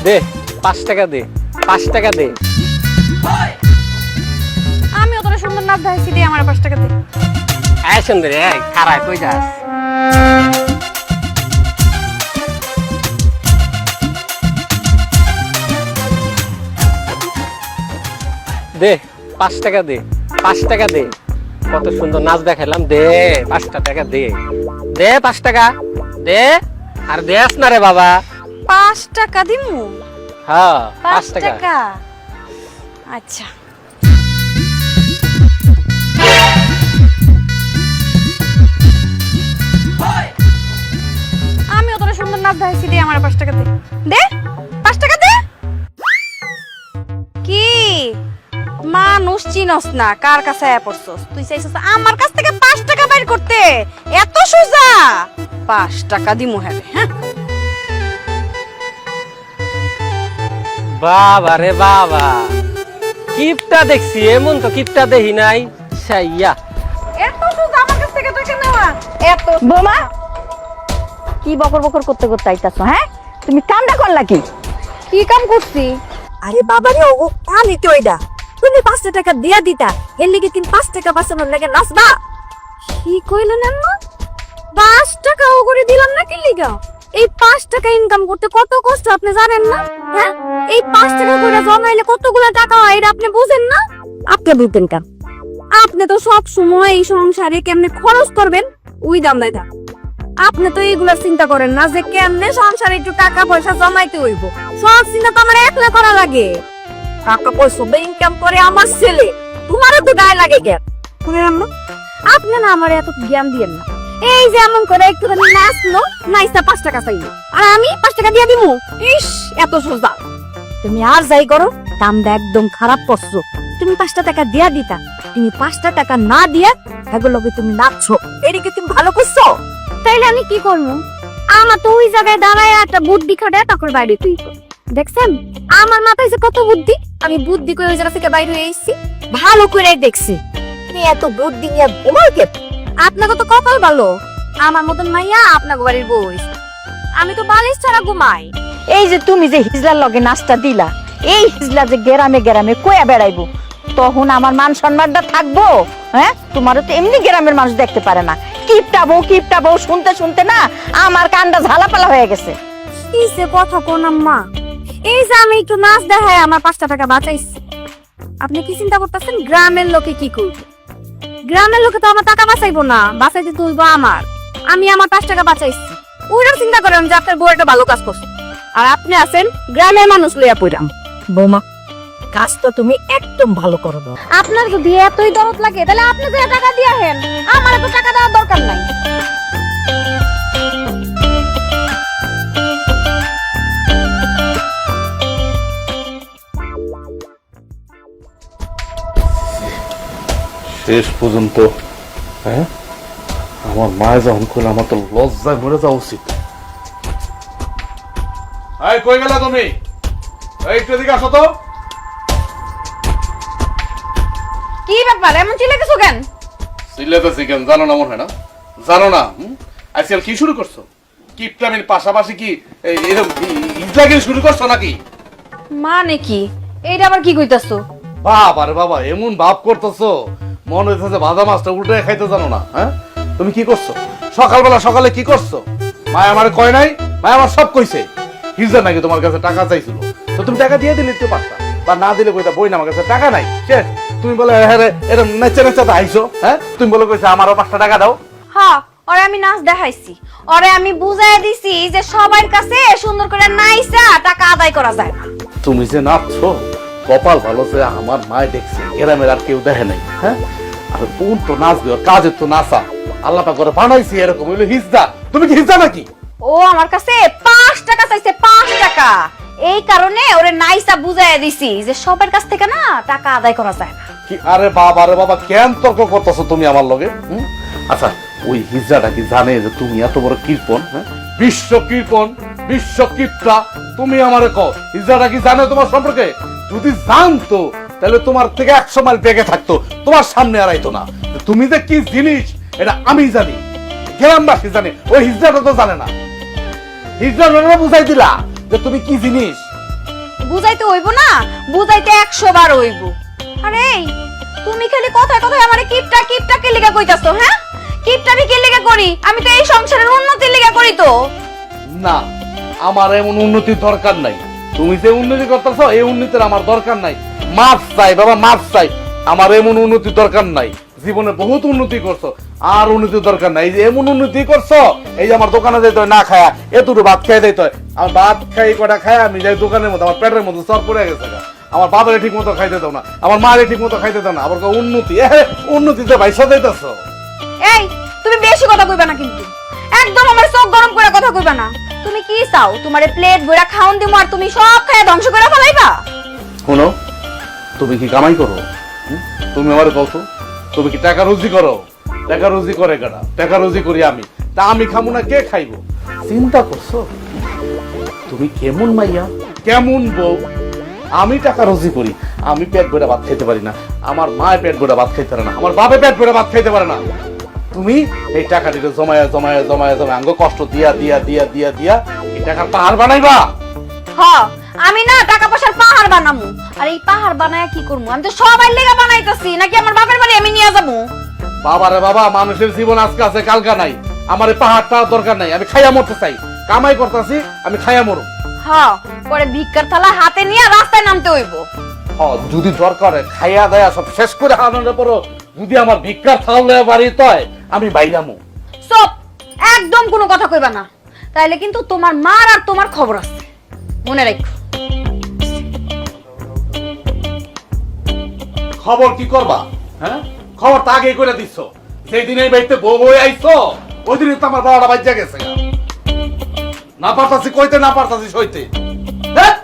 দে 5 টাকা দে 5 টাকা দে। আমিও তোর সুন্দর নাচ দেখাইছি, দিয়ে আমার 5 টাকা দে। এই সুন্দরী, এই খারাপ কই যাস? দে 5 টাকা দে 5 টাকা দে। কত সুন্দর নাচ দেখাইলাম, দে 5 টাকা দে। দে 5 টাকা দে। আর দেস না রে বাবা। 5 টাকা দিমু? হ্যাঁ 5 5 টাকা। টাকা, আচ্ছা। আমিও তোর সুন্দর নাচ দেখাইছি, দিয়ে আমার 5 টাকা দে। দে 5 টাকা দে। কি মানুষ চিনস না, কার কাছে আয়া পড়ছস? তুই চাইছস আমার কাছ থেকে 5 টাকা বাইর করতে? এত সোজা? 5 টাকা দিমু হ্যাঁ। হ্যাঁ বাবা রে বাবা, কিপটা দেখছি, এমন তো কিপটা দেখি নাই। সাইয়া এত সোজা আমার কাছ থেকে টাকা নেওয়া? এত বোমা, কি বকর বকর করতে করতে আইতাছো? হ্যাঁ, তুমি কামটা করলা কি? কি কাম করছি? আরে বাবারে, ওগো পানিতে ওইডা তুমি 5 টাকা দিয়া দিতা, এর লিগে তুমি 5 টাকা বাঁচানোর লাগে নাচবা? কি কইলেন আম্মা? 5 টাকা ও করে দিলাম না কি লিগা? এই 5 টাকা ইনকাম করতে কত কষ্ট আপনি জানেন না? হ্যাঁ, এই 5 টাকা করে জমাইলে কতগুলো টাকা হয় এটা আপনি বুঝেন না? আপনি বুঝতেন কেন? আপনি তো সব সময় এই সংসারে কেমনে খরচ করবেন ওই দাম দেয়। আপনি তো এইগুলা চিন্তা করেন না যে কেমনে সংসারে একটু টাকা পয়সা জমাইতে হইব। সব চিন্তা তো আমার একলা করা লাগে। টাকা পয়সা ইনকাম করে আমার ছেলে, তোমারও তো গায়ে লাগে কেন? শুনেন আম্মা, আপনি না আমার এত জ্ঞান দিয়েন না। এই যে এমন করে একটুখানি নাচলো, নাইসা 5 টাকা চাইলো, আর আমি 5 টাকা দিয়ে দিমু? ইস, এত সোজা। তুমি আর যাই করো, দামটা একদম খারাপ করছো। তুমি 5 টাকা দিয়া দিতা, তুমি 5 টাকা না দিয়া এগুলোকে তুমি নাচছো, এদিকে তুমি ভালো করছো? তাইলে আমি কি করবো? আমার তো ওই জায়গায় দাঁড়ায় একটা বুদ্ধি খাটে তারপর বাইরে তুই দেখছেন আমার মাথায় যে কত বুদ্ধি, আমি বুদ্ধি করে ওই জায়গা থেকে বাইরে হয়ে এসেছি। ভালো করে দেখছি, তুমি এত বুদ্ধি নিয়ে ঘুমাও কে? আপনাকে তো কপাল ভালো, আমার মতন মাইয়া আপনাকে বাড়ির বউ হইছে। আমি তো বালিশ ছাড়া ঘুমাই। এই যে তুমি যে হিজলার লগে নাচটা দিলা, এই হিজলা যে গ্রামে গ্রামে কয়া বেড়াইবো, তখন আমার মান সম্মানটা থাকবো? হ্যাঁ, তোমারও তো এমনি গ্রামের মানুষ দেখতে পারে না। কিপটা বউ শুনতে শুনতে না আমার কানটা ঝালাপালা হয়ে গেছে। কি সে কথা কোন আম্মা? এই যে আমি একটু নাচ দেখায় আমার 5 টাকা বাঁচাইছি, আপনি কি চিন্তা করতেছেন গ্রামের লোকে কি করবে? গ্রামের লোকে তো আমার টাকা বাঁচাইবো না, বাঁচাইতে তুলবো আমার। আমি আমার 5 টাকা বাঁচাইছি, ওইটার চিন্তা করেন যে আপনার বউ একটা ভালো কাজ করছে, আর আপনি আছেন গ্রামের মানুষ লইয়া পড়াম। বৌমা, কাজ তো তুমি একদম ভালো করো না। আপনার যদি এতই দরদ লাগে তাহলে আপনি যে টাকা দিয়ে হেন, আমার তো টাকা দেওয়ার দরকার নাই। শেষ পর্যন্ত হ্যাঁ, আমার মায়ের যখন করলে আমার তো লজ্জায় মরে যাওয়া উচিত। এই কই গেলা তুমি? এই একটু এদিকে আসো তো। কি ব্যাপার এমন চিল্লাইতেছো কেন? চিল্লাতেছি কেন জানো না মনে হয় না? জানো না আজকাল কি শুরু করছো? কিপটামির পাশাপাশি কি এরকম ইজলাগিরি শুরু করছো নাকি? মানে কি এইটা আবার কি কইতাছো? বাবা রে বাবা, এমন ভাব করতেছো মনে হইতেছে ভাজা মাছটা উল্টে খাইতে জানো না। হ্যাঁ, তুমি কি করছো সকালে কি করছো? মায় আমার কয় নাই? মায় আমার সব কইছে। হিজা নাকি তোমার কাছে টাকা চাইছিল, তো তুমি টাকা দিয়ে দিলে তো পারতা, বা না দিলে কইতা বই না আমার কাছে টাকা নাই শেষ। তুমি বলে এরকম নেচে নেচে আইছো। হ্যাঁ, তুমি বলে কইছো আমারও 5 টাকা দাও। হ্যাঁ, ওরে আমি নাচ দেখাইছি, ওরে আমি বুঝাই দিছি যে সবার কাছে সুন্দর করে নাইসা টাকা আদায় করা যায় না। তুমি যে নাচছো, কপাল ভালো যে আমার মায় দেখছে, গ্রামের আর কেউ দেখে নাই। হ্যাঁ, আর কোন তো নাচবে, ওর কাজের তো নাচা, আল্লাহ পাক করে বানাইছি এরকম। হইলো হিজদা, তুমি কি হিজদা নাকি? ও আমার কাছে 5 টাকা চাইছে, 5 টাকা। এই কারণে ওরে নাইসা বুঝাই দিছি যে সবার কাছ থেকে না টাকা আদায় করা যায় না। কি আরে বাবা কেন তর্ক করতেছো তুমি আমার লগে? আচ্ছা, ওই হিজড়াটা কি জানে যে তুমি এত বড় কৃপণ? হ্যাঁ, বিশ্ব কিপটা তুমি আমারে কও, হিজড়াটা কি জানে তোমার সম্পর্কে? যদি জানতো তাহলে তোমার থেকে 100 মাইল বেগে থাকতো, তোমার সামনে আর আইতো না। তুমি যে কি জিনিস এটা আমি জানি, গ্রামবাসী জানে, ওই হিজড়াটা তো জানে না। হিজড়াটা বুঝাই দিলা যে তুমি কি জিনিস। বুঝাইতে হইব না, বুঝাইতে 100 বার হইব। আরে এই, তুমি খালি কথায় কথায় আমারে কিপটা কিপটা কে লিগা কইতাছো? হ্যাঁ, কিপটামি কে লিগা করি? আমি তো এই সংসারের উন্নতির লিগা করি তো। না, আমার এমন উন্নতির দরকার নাই। তুমি যে উন্নতি করতেছো এই উন্নতির আমার দরকার নাই। মাফ চাই বাবা, মাফ চাই। আমার এমন উন্নতির দরকার নাই। জীবনে বহুত উন্নতি করছো, আর উন্নতির দরকার নাই। এই যে এমন উন্নতি করছো, এই যে আমার দোকানে যাইতে হয় না খায়া, এতটুকু ভাত খাই দিতে হয়। আমার ভাত খাই কটা খায় আমি যাই দোকানের মধ্যে, আমার পেটের মধ্যে সব পড়ে গেছে। আমার বাবারে ঠিক মতো খাইতে দাও না, আমার মারে ঠিক মতো খাইতে দাও না। আবার উন্নতি, উন্নতিতে ভাই সাজাইতেছো। এই, তুমি বেশি কথা কইবা না কিন্তু, একদম আমার চোখ গরম করে কথা কইবা না। তুমি কি চাও? তোমারে প্লেট ভরা খাওন দিমু আর তুমি সব খায়া ধ্বংস করে ফেলাইবা? শোনো, তুমি কি কামাই করো? তুমি আমার কত, তুমি কি টাকা রুজি করো? টাকা রুজি করে কারা? টাকা রুজি করি আমি। তা আমি খামু না, কে খাইবো? চিন্তা করছো তুমি কেমন মাইয়া, কেমন বউ? আমি টাকা রুজি করি, আমি পেট ভরে ভাত খাইতে পারি না। আমার মা পেট ভরে ভাত খাইতে পারে না, আমার বাপে পেট ভরে ভাত খাইতে পারে না। তুমি এই টাকাটিকে জমায়া জমায়া জমায়া জমায়া আঙ্গ কষ্ট দিয়া দিয়া দিয়া দিয়া দিয়া এই টাকার পাহাড় বানাইবা। হ, আমি না টাকা পয়সার পাহাড় বানামু। আর এই পাহাড় বানায়া কি করমু? আমি তো সবাই লেগা বানাইতাছি, নাকি আমার বাপের বাড়ি আমি নিয়ে যাবো? বাবারে বাবা, মানুষের জীবন আজকে আছে কালকা নাই। আমার এই পাহাড়টা দরকার নাই। আমি খাইয়া মরতে চাই, কামাই করতেছি, আমি খাইয়া মরু। হ, পরে ভিক্ষার থালা হাতে নিয়ে রাস্তায় নামতে হইব। যদি দরকার হয় খাইয়া দেয়া সব শেষ করে আনন্দ পড়ো, যদি আমার ভিক্ষার থাল বাড়ি তয় আমি বাইরামু। সব একদম কোনো কথা কইবা না, তাইলে কিন্তু তোমার মার আর তোমার খবর আছে, মনে রাখো। খবর কি করবা? হ্যাঁ, খবর তো আগেই করে দিচ্ছ। সেই দিন এই বাড়িতে বউ বই আইছো, ওই দিনই তো আমার বাবাটা বাজ্যা গেছে। না পারতাছি কইতে, না পারতাছি সইতে। হ্যাঁ